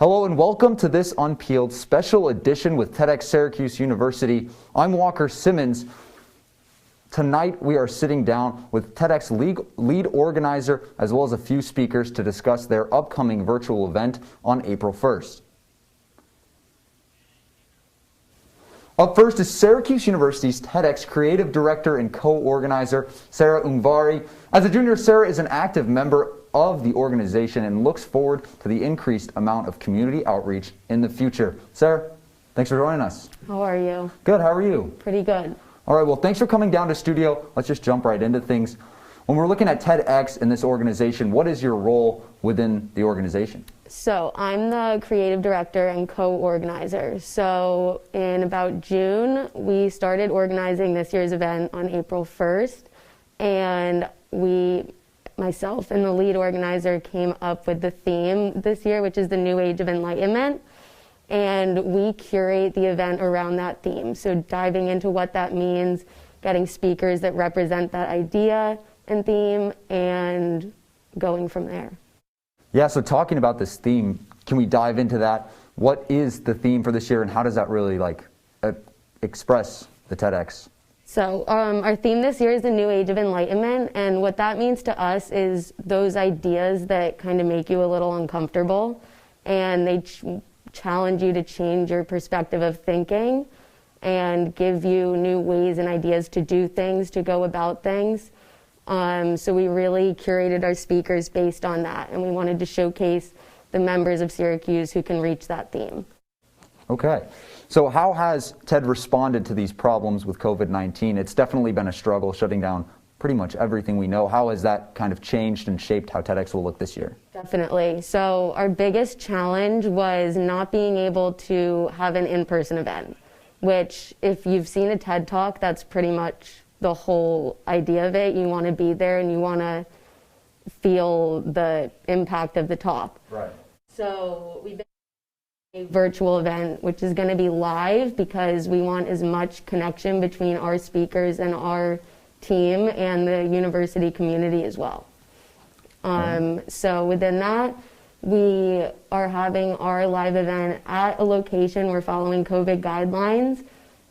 Hello and welcome to this Unpeeled special edition with TedxSyracuse University. I'm Walker Simmons. Tonight we are sitting down with TEDx lead organizer as well as a few speakers to discuss their upcoming virtual event on April 1st. Up first is Syracuse University's TEDx creative director and co-organizer, Sarah Ungvari. As a junior, Sarah is an active member of the organization and looks forward to the increased amount of community outreach in the future. Sarah, thanks for joining us. How are you? Good, how are you? Pretty good. All right, well, thanks for coming down to studio. Let's just jump right into things. When we're looking at TEDx in this organization, what is your role within the organization? So I'm the creative director and co-organizer. So in about June, we started organizing this year's event on April 1st, and myself and the lead organizer came up with the theme this year, which is the New Age of Enlightenment, and we curate the event around that theme. So diving into what that means, getting speakers that represent that idea and theme, and going from there. Yeah, so talking about this theme, can we dive into that? What is the theme for this year, and how does that really express the TEDx? So our theme this year is the New Age of Enlightenment, and what that means to us is those ideas that kind of make you a little uncomfortable, and they challenge you to change your perspective of thinking and give you new ways and ideas to do things, to go about things. So we really curated our speakers based on that, and we wanted to showcase the members of Syracuse who can reach that theme. Okay. So how has TED responded to these problems with COVID-19? It's definitely been a struggle, shutting down pretty much everything we know. How has that kind of changed and shaped how TEDx will look this year? Definitely. So our biggest challenge was not being able to have an in-person event, which if you've seen a TED Talk, that's pretty much the whole idea of it. You want to be there and you want to feel the impact of the talk. Right. So we've been a virtual event, which is going to be live because we want as much connection between our speakers and our team and the university community as well. So within that, we are having our live event at a location. We're following COVID guidelines,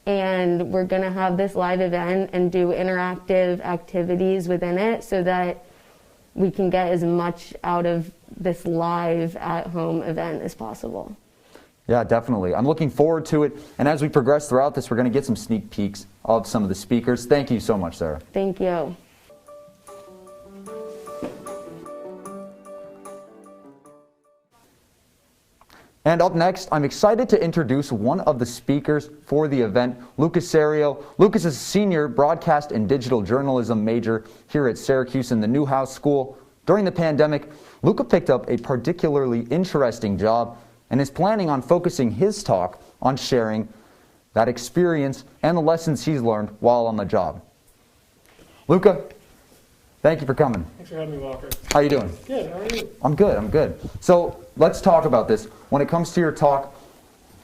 and we're going to have this live event and do interactive activities within it so that we can get as much out of this live at-home event as possible. Yeah, definitely. I'm looking forward to it. And as we progress throughout this, we're going to get some sneak peeks of some of the speakers. Thank you so much, Sarah. Thank you. And up next, I'm excited to introduce one of the speakers for the event, Lucas Serio. Lucas is a senior broadcast and digital journalism major here at Syracuse in the Newhouse School. During the pandemic, Luca picked up a particularly interesting job and is planning on focusing his talk on sharing that experience and the lessons he's learned while on the job. Luca, thank you for coming. Thanks for having me, Walker. How are you doing? Good, how are you? I'm good. So let's talk about this. When it comes to your talk,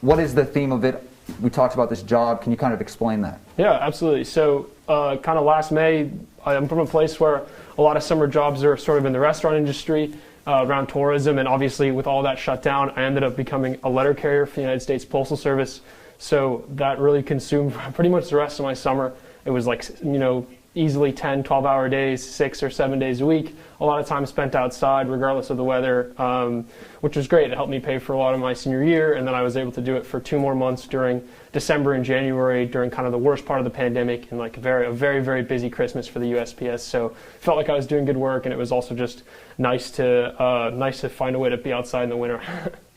what is the theme of it? We talked about this job. Can you kind of explain that? Yeah, absolutely. So kind of last May, I'm from a place where a lot of summer jobs are sort of in the restaurant industry, around tourism, and obviously with all that shut down, I ended up becoming a letter carrier for the United States Postal Service. So that really consumed pretty much the rest of my summer. It was like, easily 10, 12-hour days, 6 or 7 days a week. A lot of time spent outside, regardless of the weather, which was great. It helped me pay for a lot of my senior year, and then I was able to do it for 2 more months during December and January, during kind of the worst part of the pandemic, and like a very, very busy Christmas for the USPS. So felt like I was doing good work, and it was also just nice to find a way to be outside in the winter.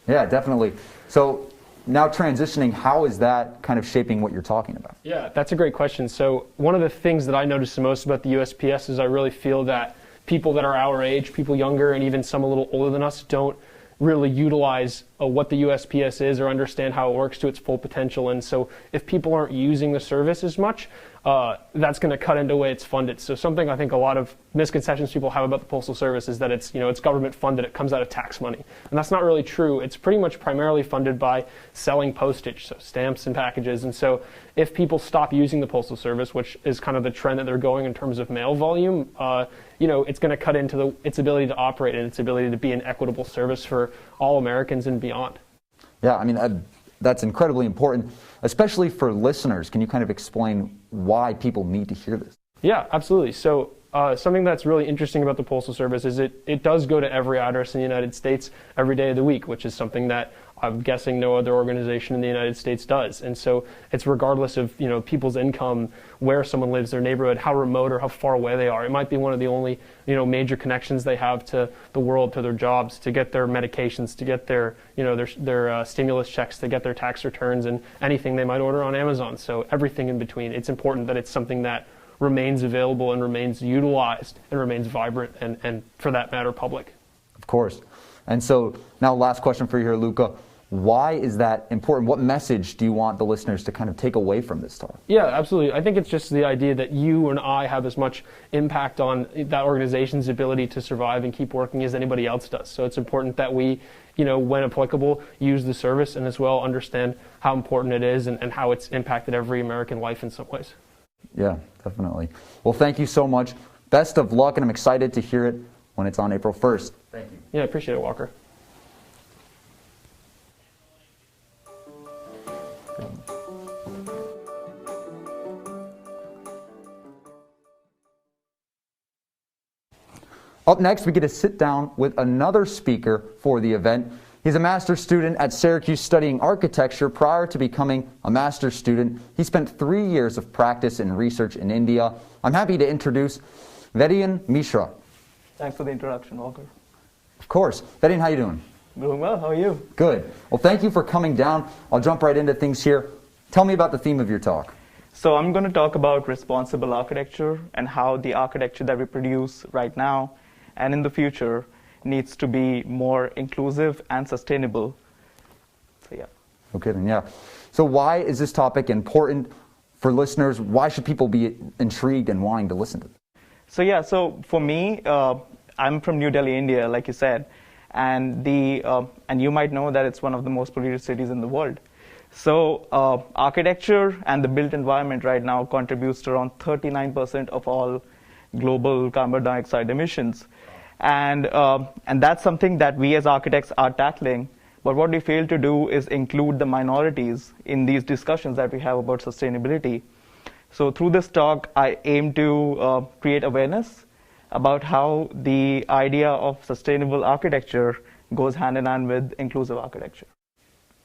Yeah, definitely. So now transitioning, how is that kind of shaping what you're talking about? Yeah, that's a great question. So one of the things that I notice the most about the USPS is I really feel that people that are our age, people younger, and even some a little older than us don't really utilize what the USPS is or understand how it works to its full potential. And so if people aren't using the service as much, that's going to cut into the way it's funded. So something I think a lot of misconceptions people have about the Postal Service is that it's, it's government funded, it comes out of tax money. And that's not really true. It's pretty much primarily funded by selling postage, so stamps and packages. And so if people stop using the Postal Service, which is kind of the trend that they're going in terms of mail volume, it's going to cut into its ability to operate and its ability to be an equitable service for all Americans and be beyond. Yeah, I mean, that's incredibly important, especially for listeners. Can you kind of explain why people need to hear this? Yeah, absolutely. So something that's really interesting about the Postal Service is it does go to every address in the United States every day of the week, which is something that I'm guessing no other organization in the United States does. And so it's regardless of people's income, where someone lives, their neighborhood, how remote or how far away they are. It might be one of the only major connections they have to the world, to their jobs, to get their medications, to get their their stimulus checks, to get their tax returns, and anything they might order on Amazon. So everything in between. It's important that it's something that remains available and remains utilized and remains vibrant and for that matter, public. Of course. And so now last question for you here, Luca. Why is that important? What message do you want the listeners to kind of take away from this talk? Yeah, absolutely. I think it's just the idea that you and I have as much impact on that organization's ability to survive and keep working as anybody else does. So it's important that we, when applicable, use the service and as well understand how important it is and how it's impacted every American life in some ways. Yeah, definitely. Well, thank you so much. Best of luck, and I'm excited to hear it when it's on April 1st. Thank you. Yeah, I appreciate it, Walker. Up next, we get to sit down with another speaker for the event. He's a master's student at Syracuse studying architecture. Prior to becoming a master's student, he spent 3 years of practice and research in India. I'm happy to introduce Vedion Mishra. Thanks for the introduction, Walker. Of course. Vedion, how you doing? Doing well. How are you? Good. Well, thank you for coming down. I'll jump right into things here. Tell me about the theme of your talk. So I'm going to talk about responsible architecture and how the architecture that we produce right now and in the future needs to be more inclusive and sustainable. So yeah. Okay, then, yeah. So why is this topic important for listeners? Why should people be intrigued and wanting to listen to this? So yeah, so for me, I'm from New Delhi, India, like you said, and you might know that it's one of the most polluted cities in the world. So architecture and the built environment right now contributes to around 39% of all global carbon dioxide emissions. And that's something that we as architects are tackling. But what we fail to do is include the minorities in these discussions that we have about sustainability. So through this talk, I aim to create awareness about how the idea of sustainable architecture goes hand in hand with inclusive architecture.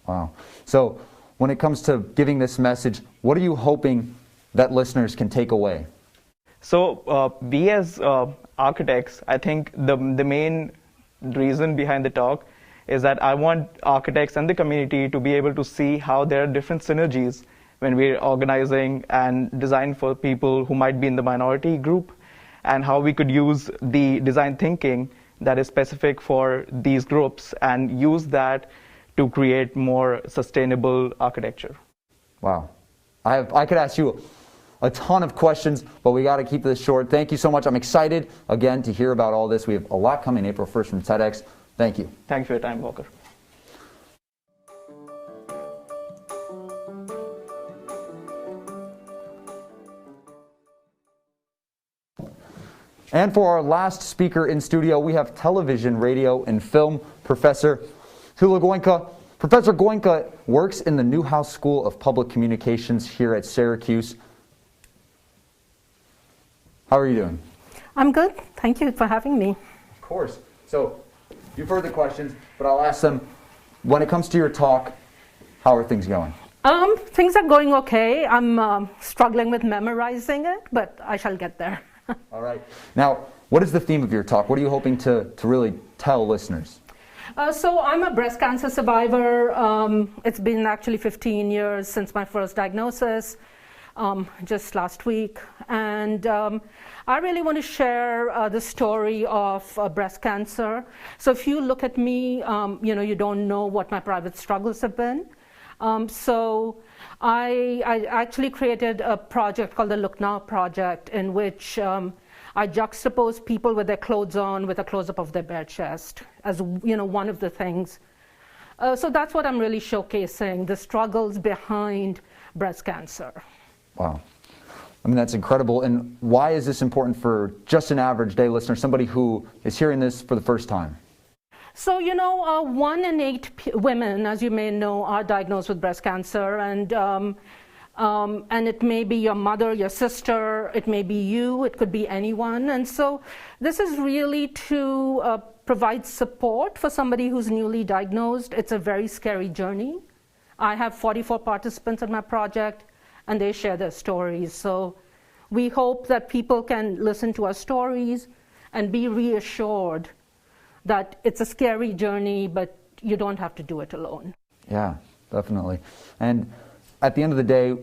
Wow. So when it comes to giving this message, what are you hoping that listeners can take away? So we as architects, I think the main reason behind the talk is that I want architects and the community to be able to see how there are different synergies when we're organizing and design for people who might be in the minority group, and how we could use the design thinking that is specific for these groups and use that to create more sustainable architecture. Wow. I could ask you a ton of questions, but we got to keep this short. Thank you so much. I'm excited, again, to hear about all this. We have a lot coming April 1st from TEDx. Thank you. Thank you for your time, Walker. And for our last speaker in studio, we have television, radio, and film professor Tula Goenka. Professor Goenka works in the Newhouse School of Public Communications here at Syracuse. How are you doing? I'm good. Thank you for having me. Of course. So you've heard the questions, but I'll ask them. When it comes to your talk, how are things going? Things are going okay. I'm struggling with memorizing it, but I shall get there. All right. Now, what is the theme of your talk? What are you hoping to really tell listeners? So I'm a breast cancer survivor. It's been actually 15 years since my first diagnosis, just last week. And I really want to share the story of breast cancer. So if you look at me, you don't know what my private struggles have been. So I actually created a project called the Look Now Project, in which I juxtapose people with their clothes on with a close-up of their bare chest as one of the things. So that's what I'm really showcasing, the struggles behind breast cancer. Wow. I mean, that's incredible. And why is this important for just an average day listener, somebody who is hearing this for the first time? So, 1 in 8 women, as you may know, are diagnosed with breast cancer, and it may be your mother, your sister, it may be you, it could be anyone. And so this is really to provide support for somebody who's newly diagnosed. It's a very scary journey. I have 44 participants in my project, and they share their stories. So we hope that people can listen to our stories and be reassured that it's a scary journey, but you don't have to do it alone. Yeah, definitely. And at the end of the day,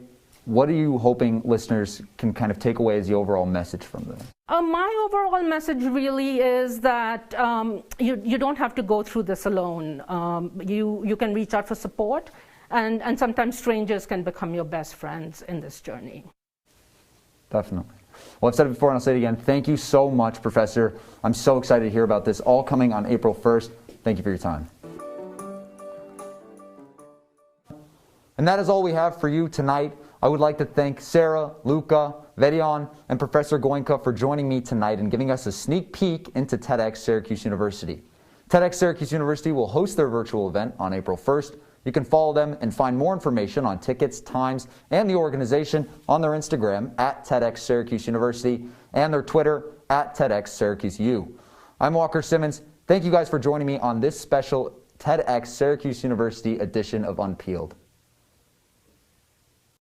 what are you hoping listeners can kind of take away as the overall message from this? My overall message really is that you don't have to go through this alone. You can reach out for support, and sometimes strangers can become your best friends in this journey. Definitely. Well, I've said it before and I'll say it again. Thank you so much, Professor. I'm so excited to hear about this, all coming on April 1st. Thank you for your time. And that is all we have for you tonight. I would like to thank Sarah, Luca, Vedion, and Professor Goenka for joining me tonight and giving us a sneak peek into TedxSyracuse University. TedxSyracuse University will host their virtual event on April 1st. You can follow them and find more information on tickets, times, and the organization on their Instagram at TedxSyracuse University and their Twitter at TedxSyracuseU. I'm Walker Simmons. Thank you guys for joining me on this special TedxSyracuse University edition of Unpeeled.